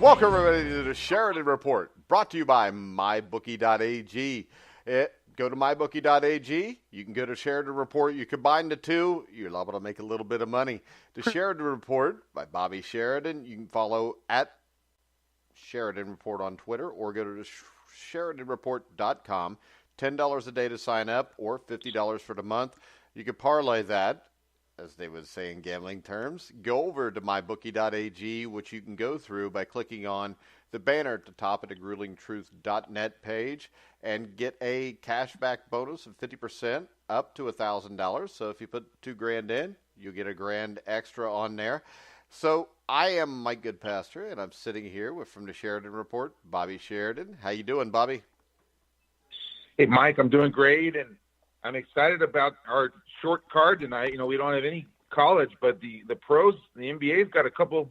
Welcome, everybody, to the Sheridan Report, brought to you by MyBookie.ag. Go to MyBookie.ag. You can go to Sheridan Report. You combine the two, you're liable to make a little bit of money. The Sheridan Report by Bobby Sheridan. You can follow at Sheridan Report on Twitter or go to SheridanReport.com. $10 a day to sign up or $50 for the month. You can parlay that, as they would say in gambling terms. Go over to mybookie.ag, which you can go through by clicking on the banner at the top of the gruelingtruth.net page and get a cashback bonus of 50% up to $1,000. So if you put $2,000 in, you get $1,000 extra on there. So I am Mike Goodpaster, and I'm sitting here with, from the Sheridan Report, Bobby Sheridan. How you doing, Bobby? Hey, Mike, I'm doing great, and I'm excited about our short card tonight. You know, we don't have any college, but the pros, the NBA's got a couple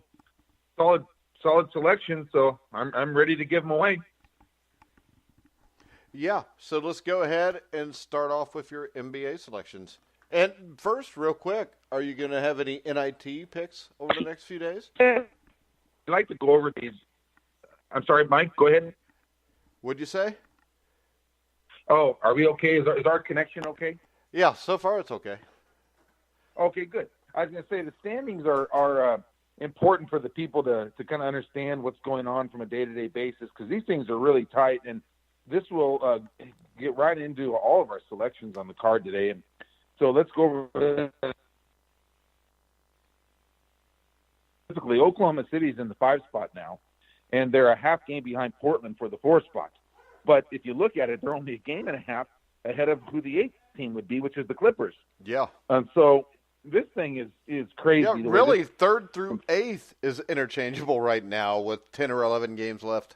solid selections, so I'm ready to give them away. Yeah, so let's go ahead and start off with your NBA selections. And first, real quick, are you going to have any NIT picks over the next few days? I'd like to go over these. I'm sorry, Mike, go ahead. What'd you say? Oh, are we okay? Is our connection okay? Yeah, so far it's okay. Okay, good. I was going to say the standings are important for the people to kind of understand what's going on from a day-to-day basis, because these things are really tight, and this will get right into all of our selections on the card today. And so let's go over specifically. Oklahoma City's in the 5 spot now, and they're a half game behind Portland for the 4 spot. But if you look at it, they're only a game and a half ahead of who the 8th team would be, which is the Clippers. Yeah. And so this thing is crazy. Yeah, really, 3rd through 8th is interchangeable right now with 10 or 11 games left.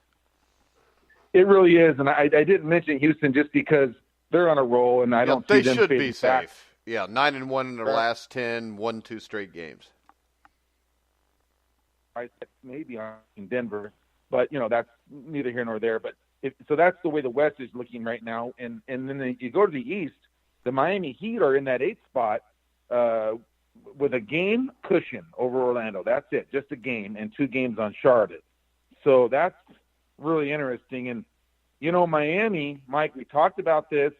It really is, and I didn't mention Houston just because they're on a roll, and I don't see them. They should be safe. Back. Yeah, 9-1 in their last 10, won 2 straight games. Maybe in Denver, but that's neither here nor there. But so that's the way the West is looking right now, and then you go to the East. The Miami Heat are in that 8th spot with a game cushion over Orlando. That's it, just a game, and 2 games on Charlotte. So that's really interesting. And Miami, Mike, we talked about this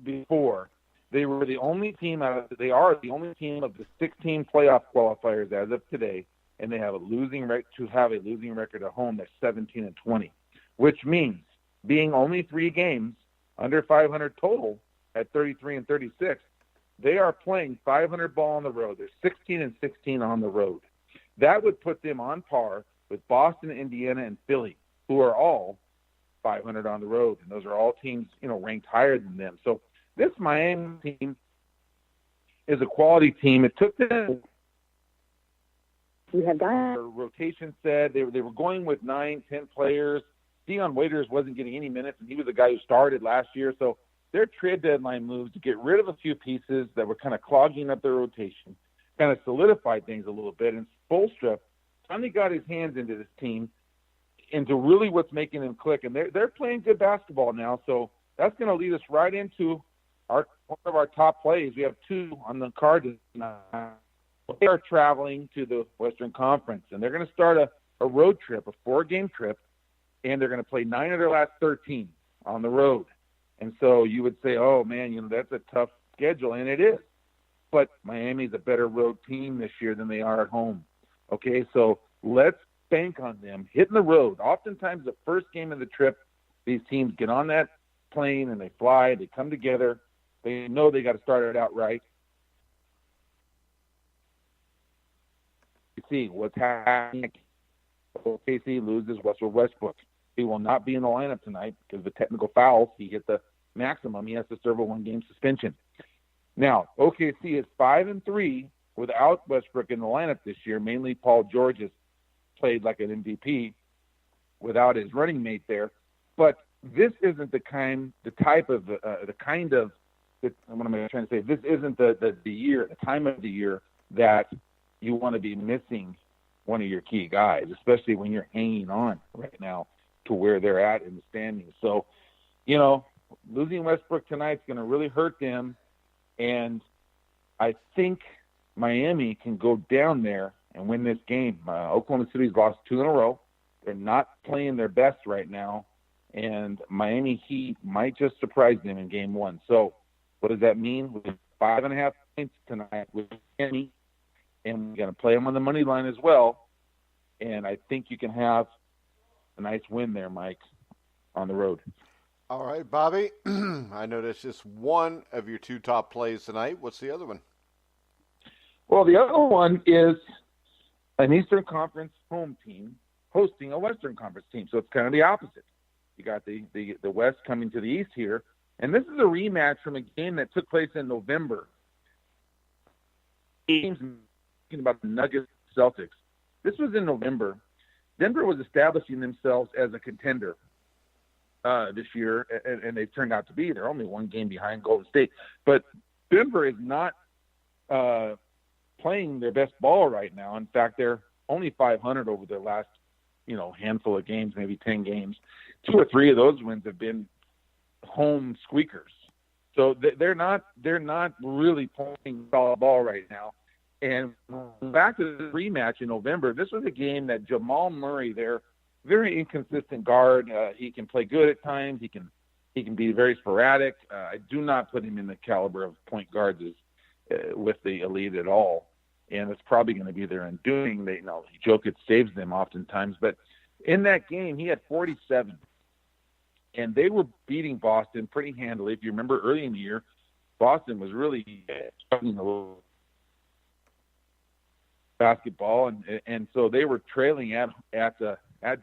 before. They were the only team they are the only team of the 16 playoff qualifiers as of today, and they have a losing record at home that's 17-20, which means being only 3 games under 500 total at 33-36, they are playing 500 ball on the road. They're 16-16 on the road. That would put them on par with Boston, Indiana, and Philly, who are all 500 on the road, and those are all teams, ranked higher than them. So this Miami team is a quality team. It took them. You have Their rotation said they were going with 9, 10 players. Deion Waiters wasn't getting any minutes, and he was the guy who started last year. So their trade deadline moves to get rid of a few pieces that were kind of clogging up their rotation, kind of solidified things a little bit, and Spoelstra finally got his hands into this team, into really what's making them click. And they're playing good basketball now, so that's going to lead us right into one of our top plays. We have 2 on the card tonight. They are traveling to the Western Conference, and they're going to start a road trip, a 4-game trip, and they're going to play 9 of their last 13 on the road. And so you would say, oh, man, that's a tough schedule, and it is. But Miami's a better road team this year than they are at home. Okay, so let's bank on them hitting the road. Oftentimes the first game of the trip, these teams get on that plane and they fly, they come together. They know they got to start it out right. You see what's happening. OKC loses Russell Westbrook. He will not be in the lineup tonight because of the technical fouls. He hit the maximum. He has to serve a 1-game suspension. Now, OKC is 5-3 without Westbrook in the lineup this year. Mainly Paul George has played like an MVP without his running mate there. But this isn't what I'm trying to say. This isn't the year, the time of the year that you want to be missing one of your key guys, especially when you're hanging on right now to where they're at in the standings. So, losing Westbrook tonight is going to really hurt them. And I think Miami can go down there and win this game. Oklahoma City's lost 2 in a row. They're not playing their best right now, and Miami Heat might just surprise them in game 1. So what does that mean? We have 5.5 points tonight with Miami, and we're going to play them on the money line as well. And I think you can have a nice win there, Mike, on the road. All right, Bobby. I know that's just one of your 2 top plays tonight. What's the other one? Well, the other one is an Eastern Conference home team hosting a Western Conference team. So it's kind of the opposite. You got the West coming to the East here. And this is a rematch from a game that took place in November. Games talking about the Nuggets Celtics. This was in November. Denver was establishing themselves as a contender this year, and they've turned out to be. They're only 1 game behind Golden State. But Denver is not playing their best ball right now. In fact, they're only 500 over their last, handful of games, maybe 10 games. 2 or 3 of those wins have been home squeakers. So they're not really playing solid ball right now. And back to the rematch in November, this was a game that Jamal Murray, their very inconsistent guard, he can play good at times. He can be very sporadic. I do not put him in the caliber of point guards with the elite at all. And it's probably going to be their undoing. Jokic saves them oftentimes. But in that game, he had 47. And they were beating Boston pretty handily. If you remember early in the year, Boston was really struggling a little basketball, and so they were trailing at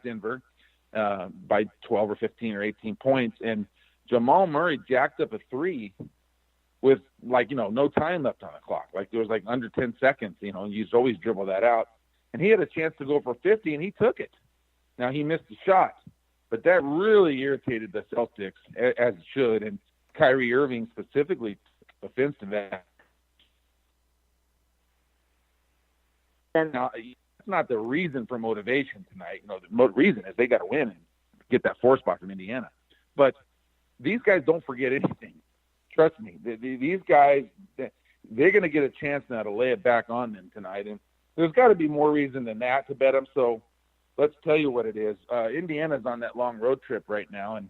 Denver by 12 or 15 or 18 points. And Jamal Murray jacked up a 3 with no time left on the clock. Like there was under 10 seconds, you just always dribble that out. And he had a chance to go for 50 and he took it. Now he missed the shot, but that really irritated the Celtics as it should. And Kyrie Irving specifically took offense to that. And now that's not the reason for motivation tonight. The reason is they got to win and get that 4 spot from Indiana. But these guys don't forget anything. Trust me, these guys, they're going to get a chance now to lay it back on them tonight. And there's got to be more reason than that to bet them. So let's tell you what it is. Indiana's on that long road trip right now, and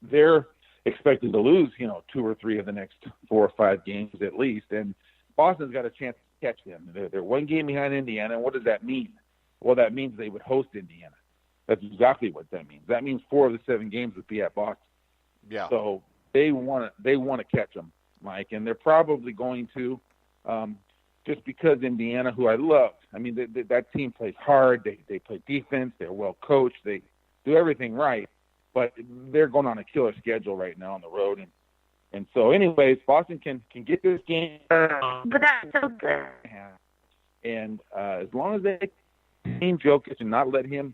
they're expected to lose, 2 or 3 of the next 4 or 5 games at least. And Boston's got a chance to catch them. They're 1 game behind Indiana. And what does that mean? Well, that means they would host Indiana. That's exactly what that means. That means 4 of the 7 games would be at Boston. Yeah. So they want to catch them, Mike, and they're probably going to, just because Indiana, who I love. I mean, that team plays hard. They play defense. They're well coached. They do everything right, but they're going on a killer schedule right now on the road. And so, anyways, Boston can get this game. But that's so good. And as long as they team Jokic and not let him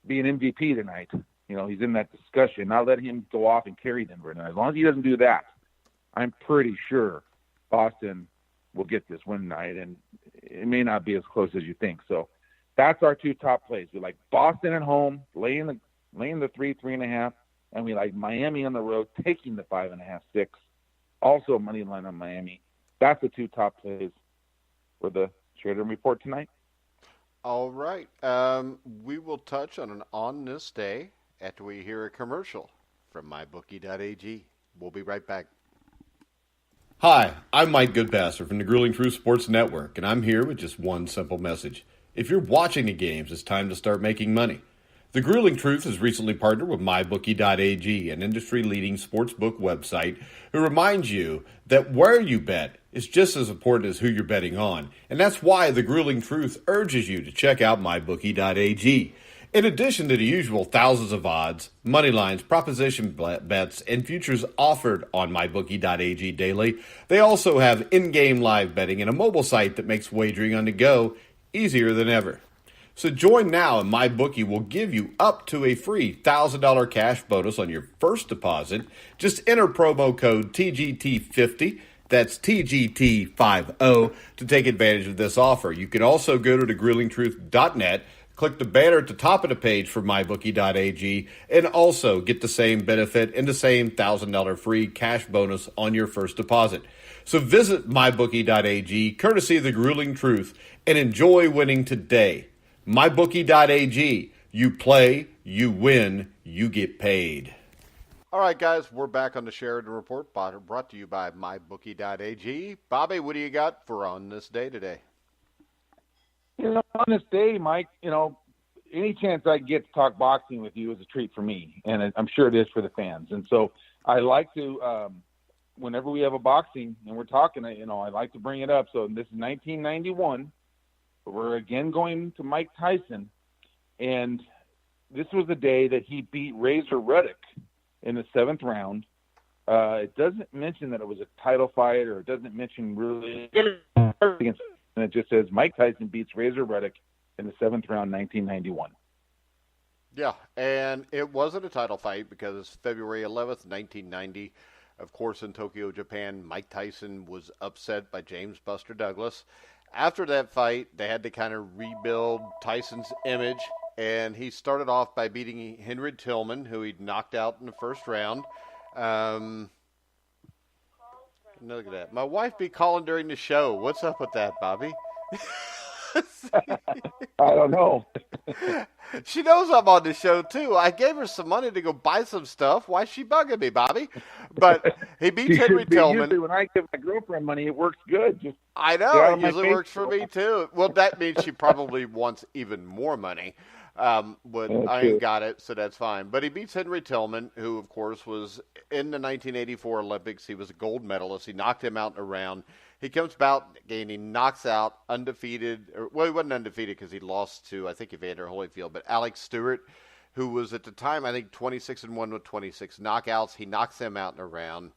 be an MVP tonight. He's in that discussion. Not let him go off and carry Denver. Now, as long as he doesn't do that, I'm pretty sure Boston will get this win tonight, and it may not be as close as you think. So that's our 2 top plays. We like Boston at home, laying the 3.5, and we like Miami on the road, taking the 5.5, 6. Also money line on Miami. That's the 2 top plays for the Sheridan Report tonight. All right. We will touch on this day after we hear a commercial from MyBookie.ag. We'll be right back. Hi, I'm Mike Goodpaster from the Grueling Truth Sports Network, and I'm here with just one simple message. If you're watching the games, it's time to start making money. The Grueling Truth has recently partnered with MyBookie.ag, an industry-leading sportsbook website, who reminds you that where you bet is just as important as who you're betting on, and that's why the Grueling Truth urges you to check out MyBookie.ag. In addition to the usual thousands of odds, money lines, proposition bets, and futures offered on MyBookie.ag daily, they also have in-game live betting and a mobile site that makes wagering on the go easier than ever. So join now and MyBookie will give you up to a free $1,000 cash bonus on your first deposit. Just enter promo code TGT50, that's TGT50, to take advantage of this offer. You can also go to thegruelingtruth.net, Click the banner at the top of the page for MyBookie.ag and also get the same benefit and the same $1,000 free cash bonus on your first deposit. So visit MyBookie.ag, courtesy of the Grueling Truth, and enjoy winning today. MyBookie.ag. You play, you win, you get paid. All right, guys, we're back on the Sheridan Report, brought to you by MyBookie.ag. Bobby, what do you got for on this day today? On this day, Mike, any chance I get to talk boxing with you is a treat for me, and I'm sure it is for the fans. And so I like to, whenever we have a boxing and we're talking, I like to bring it up. So this is 1991. We're again going to Mike Tyson, and this was the day that he beat Razor-Ruddock in the 7th round. It doesn't mention that it was a title fight, or it doesn't mention really against, and it just says Mike Tyson beats Razor-Ruddock in the 7th round, 1991. Yeah, and it wasn't a title fight because February 11th, 1990, of course, in Tokyo, Japan, Mike Tyson was upset by James Buster Douglas. After that fight, they had to kind of rebuild Tyson's image, and he started off by beating Henry Tillman, who he'd knocked out in the first round. Look at that. My wife be calling during the show. What's up with that, Bobby? I don't know. She knows I'm on the show, too. I gave her some money to go buy some stuff. Why is she bugging me, Bobby? But he beats Henry Tillman. Usually when I give my girlfriend money, it works good. I know. It usually works for me, too. Well, that means she probably wants even more money. But I ain't got it, so that's fine. But he beats Henry Tillman, who, of course, was in the 1984 Olympics. He was a gold medalist. He knocked him out in a round. He comes back and he knocks out undefeated. Well, he wasn't undefeated because he lost to, I think, Evander Holyfield. But Alex Stewart, who was at the time, I think, 26-1 with 26 knockouts. He knocks him out in a round.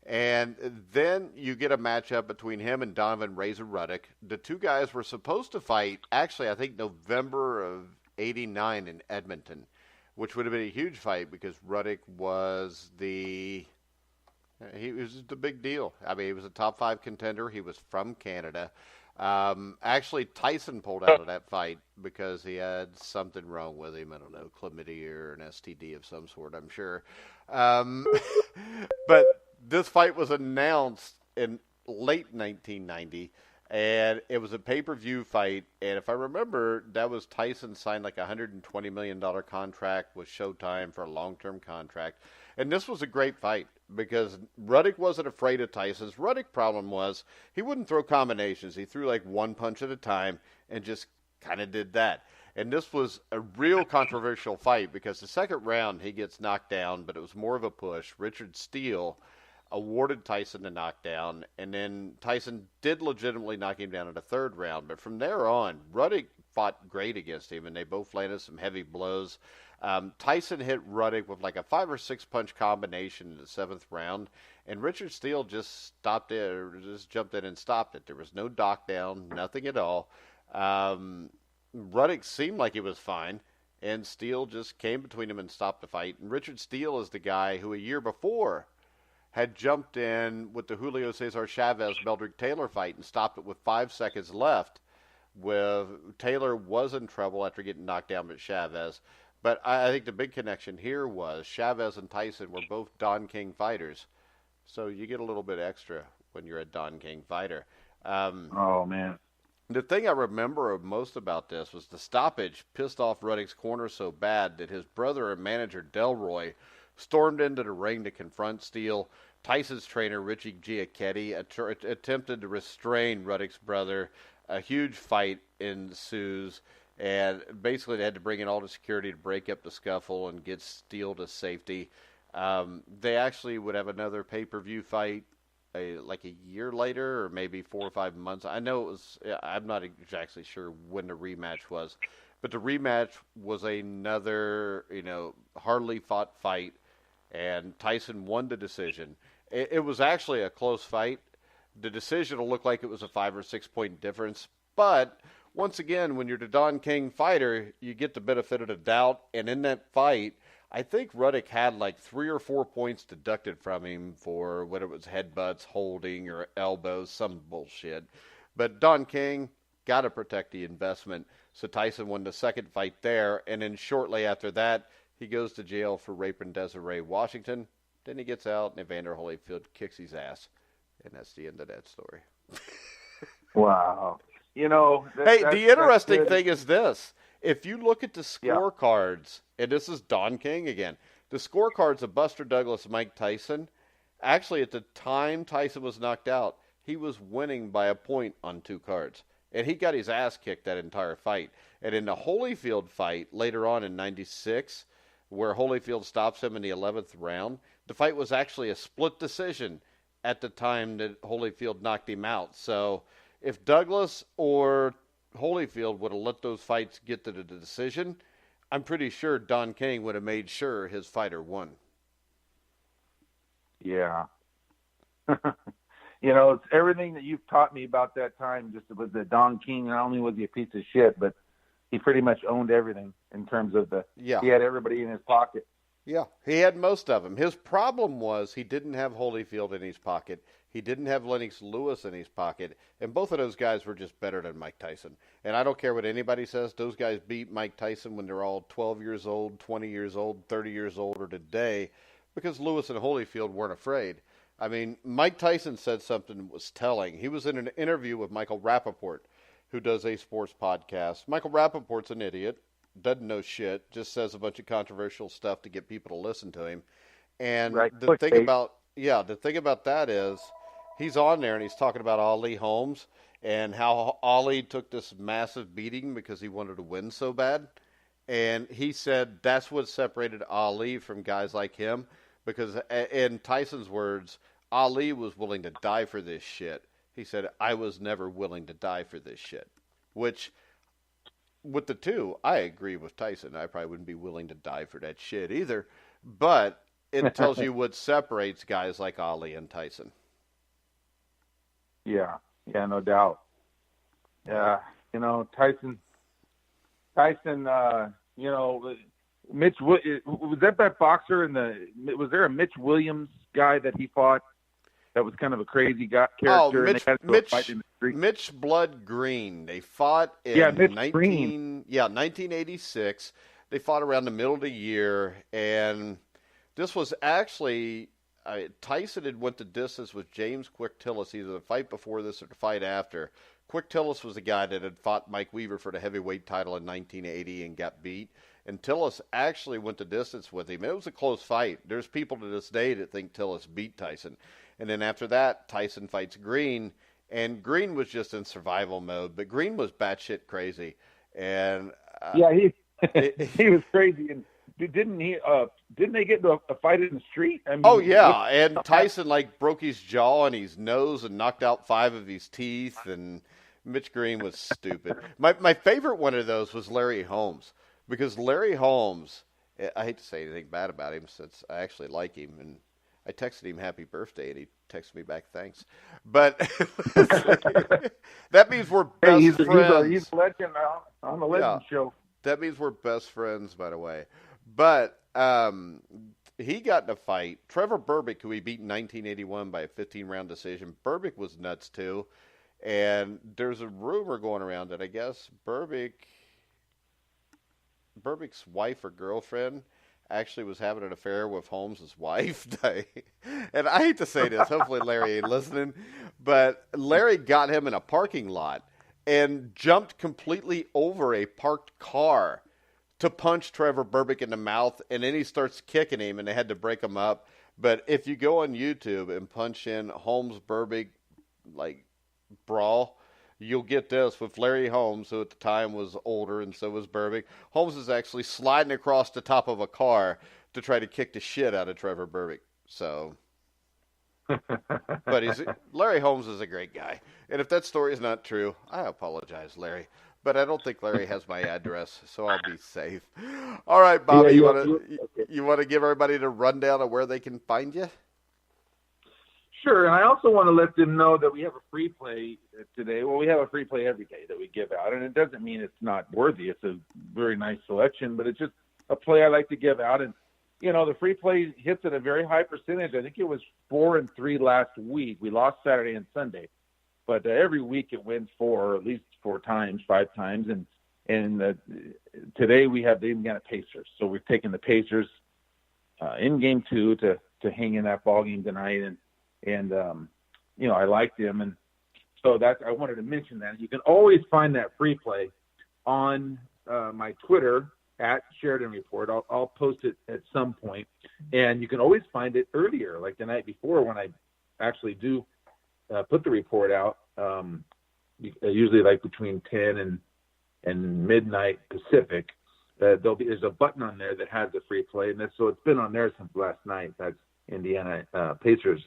And then you get a matchup between him and Donovan Razor-Ruddock. The two guys were supposed to fight, actually, I think, November of 89 in Edmonton, which would have been a huge fight because Ruddock was the big deal. I mean, he was a top 5 contender. He was from Canada. Actually, Tyson pulled out of that fight because he had something wrong with him. I don't know, chlamydia or an STD of some sort, I'm sure. But this fight was announced in late 1990. And it was a pay-per-view fight, and if I remember, that was Tyson signed like a $120 million contract with Showtime for a long-term contract. And this was a great fight because Ruddock wasn't afraid of Tyson's. Ruddock's problem was he wouldn't throw combinations. He threw like one punch at a time and just kind of did that. And this was a real controversial fight because the second round he gets knocked down, but it was more of a push. Richard Steele awarded Tyson the knockdown, and then Tyson did legitimately knock him down in the third round. But from there on, Ruddock fought great against him, and they both landed some heavy blows. Tyson hit Ruddock with like a 5 or 6 punch combination in the 7th round, and Richard Steele just stopped it, or just jumped in and stopped it. There was no knockdown, nothing at all. Ruddock seemed like he was fine, and Steele just came between him and stopped the fight. And Richard Steele is the guy who a year before had jumped in with the Julio Cesar Chavez Meldrick Taylor fight and stopped it with 5 seconds left. Taylor was in trouble after getting knocked down by Chavez. But I think the big connection here was Chavez and Tyson were both Don King fighters. So you get a little bit extra when you're a Don King fighter. Oh, man. The thing I remember most about this was the stoppage pissed off Ruddock's corner so bad that his brother and manager Delroy stormed into the ring to confront Steele. Tyson's trainer, Richie Giacchetti, attempted to restrain Ruddock's brother. A huge fight ensues, and basically they had to bring in all the security to break up the scuffle and get Steele to safety. They actually would have another pay-per-view fight like a year later, or maybe 4 or 5 months. I know it was, I'm not exactly sure when the rematch was, but the rematch was another, hardly fought fight. And Tyson won the decision. It was actually a close fight. The decision will look like it was a 5 or 6 point difference. But once again, when you're the Don King fighter, you get the benefit of the doubt. And in that fight, I think Ruddock had like 3 or 4 points deducted from him for whether it was headbutts, holding, or elbows, some bullshit. But Don King got to protect the investment. So Tyson won the second fight there, and then shortly after that, he goes to jail for raping Desiree Washington. Then he gets out, and Evander Holyfield kicks his ass. And that's the end of that story. Wow. The interesting thing is this. If you look at the scorecards, and this is Don King again, the scorecards of Buster Douglas and Mike Tyson, actually at the time Tyson was knocked out, he was winning by a point on 2 cards. And he got his ass kicked that entire fight. And in the Holyfield fight later on in 96, where Holyfield stops him in the 11th round, the fight was actually a split decision at the time that Holyfield knocked him out. So if Douglas or Holyfield would have let those fights get to the decision, I'm pretty sure Don King would have made sure his fighter won. Yeah. It's everything that you've taught me about that time. Just was that Don King, not only was he a piece of shit, but he pretty much owned everything in terms of he had everybody in his pocket. Yeah, he had most of them. His problem was he didn't have Holyfield in his pocket. He didn't have Lennox Lewis in his pocket. And both of those guys were just better than Mike Tyson. And I don't care what anybody says. Those guys beat Mike Tyson when they're all 12 years old, 20 years old, 30 years older today because Lewis and Holyfield weren't afraid. I mean, Mike Tyson said something that was telling. He was in an interview with Michael Rappaport, who does a sports podcast. Michael Rappaport's an idiot, doesn't know shit, just says a bunch of controversial stuff to get people to listen to him. And the thing about that is he's on there and he's talking about Ali Holmes and how Ali took this massive beating because he wanted to win so bad. And he said that's what separated Ali from guys like him because, in Tyson's words, Ali was willing to die for this shit. He said, I was never willing to die for this shit. Which, with the two, I agree with Tyson. I probably wouldn't be willing to die for that shit either. But it tells you what separates guys like Ali and Tyson. Yeah, no doubt. Yeah, Tyson, Mitch, was that boxer was there a Mitch Williams guy that he fought that was kind of a crazy character? Oh, Mitch Blood Green. They fought in 1986. They fought around the middle of the year, and this was actually Tyson had went the distance with James Quick Tillis, either the fight before this or the fight after. Quick Tillis was the guy that had fought Mike Weaver for the heavyweight title in 1980 and got beat. And Tillis actually went the distance with him. It was a close fight. There's people to this day that think Tillis beat Tyson. And then after that, Tyson fights Green, and Green was just in survival mode. But Green was batshit crazy, and he was crazy. And didn't they get into a fight in the street? I mean, and Tyson broke his jaw and his nose and knocked out 5 of his teeth. And Mitch Green was stupid. My favorite one of those was Larry Holmes. Because Larry Holmes, I hate to say anything bad about him since I actually like him, and I texted him happy birthday, and he texted me back thanks. But that means we're best friends. He's a legend on the Legend Show. That means we're best friends, by the way. But he got in a fight. Trevor Berbick, who he beat in 1981 by a 15-round decision. Berbick was nuts, too. And there's a rumor going around that I guess Berbick's wife or girlfriend actually was having an affair with Holmes' wife. And I hate to say this, hopefully Larry ain't listening, but Larry got him in a parking lot and jumped completely over a parked car to punch Trevor Berbick in the mouth, and then he starts kicking him, and they had to break him up. But if you go on YouTube and punch in Holmes Berbick brawl, you'll get this with Larry Holmes, who at the time was older and so was Berbick. Holmes is actually sliding across the top of a car to try to kick the shit out of Trevor Berbick. So, but Larry Holmes is a great guy. And if that story is not true, I apologize, Larry. But I don't think Larry has my address, so I'll be safe. All right, Bobby, you want to give everybody the rundown of where they can find you? Sure, and I also want to let them know that we have a free play today. Well, we have a free play every day that we give out, and it doesn't mean it's not worthy. It's a very nice selection, but it's just a play I like to give out. And, the free play hits at a very high percentage. I think it was 4-3 last week. We lost Saturday and Sunday. But every week it wins at least 5 times. And today we have the Indiana Pacers. So we've taken the Pacers in game 2 to hang in that ball game tonight. And I like them. And so I wanted to mention that. You can always find that free play on my Twitter at Sheridan Report. I'll post it at some point. And you can always find it earlier, like the night before when I actually do put the report out, usually like between 10 and midnight Pacific. There's a button on there that has the free play, and so it's been on there since last night. That's Indiana Pacers,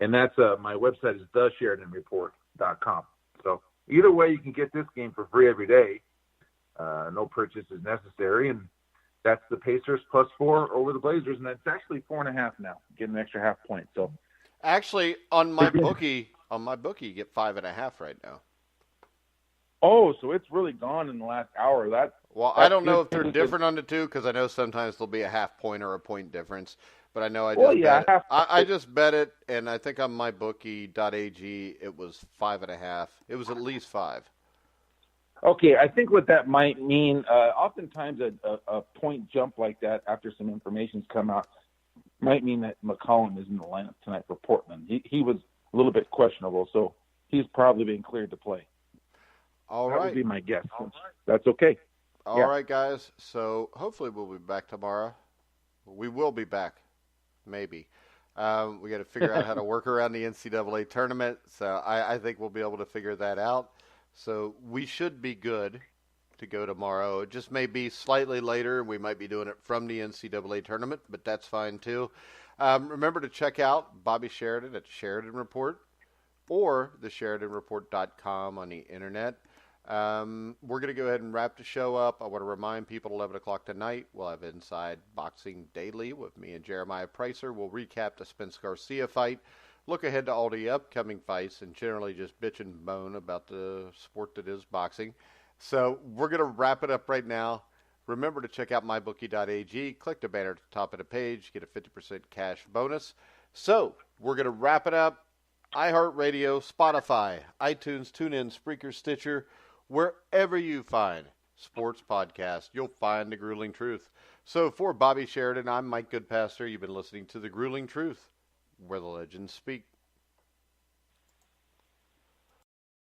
and that's my website is thesheridanreport.com. So either way, you can get this game for free every day. No purchase is necessary, and that's the Pacers +4 over the Blazers, and that's actually 4.5 now, getting an extra half point. So actually, on MyBookie, you get 5.5 right now. Oh, so it's really gone in the last hour. I don't know if they're different on the two, because I know sometimes there'll be a half point or a point difference. But I know I just bet it, and I think on MyBookie.ag it was 5.5. It was at least 5. Okay, I think what that might mean, oftentimes a point jump like that after some information's come out might mean that McCollum is in the lineup tonight for Portland. He was a little bit questionable, so he's probably being cleared to play. All right. That would be my guess. That's okay. All right, guys. So hopefully we'll be back tomorrow. We will be back, maybe. We got to figure out how to work around the NCAA tournament. So I think we'll be able to figure that out. So we should be good to go tomorrow. It just may be slightly later. We might be doing it from the NCAA tournament, but that's fine too. Remember to check out Bobby Sheridan at Sheridan Report or the SheridanReport.com on the internet. We're going to go ahead and wrap the show up. I want to remind people 11 o'clock tonight, we'll have Inside Boxing Daily with me and Jeremiah Pricer. We'll recap the Spence Garcia fight, look ahead to all the upcoming fights, and generally just bitch and moan about the sport that is boxing. So we're going to wrap it up right now. Remember to check out MyBookie.ag. Click the banner at the top of the page. Get a 50% cash bonus. So we're going to wrap it up. iHeartRadio, Spotify, iTunes, TuneIn, Spreaker, Stitcher, wherever you find sports podcasts, you'll find The Grueling Truth. So for Bobby Sheridan, I'm Mike Goodpaster. You've been listening to The Grueling Truth, where the legends speak.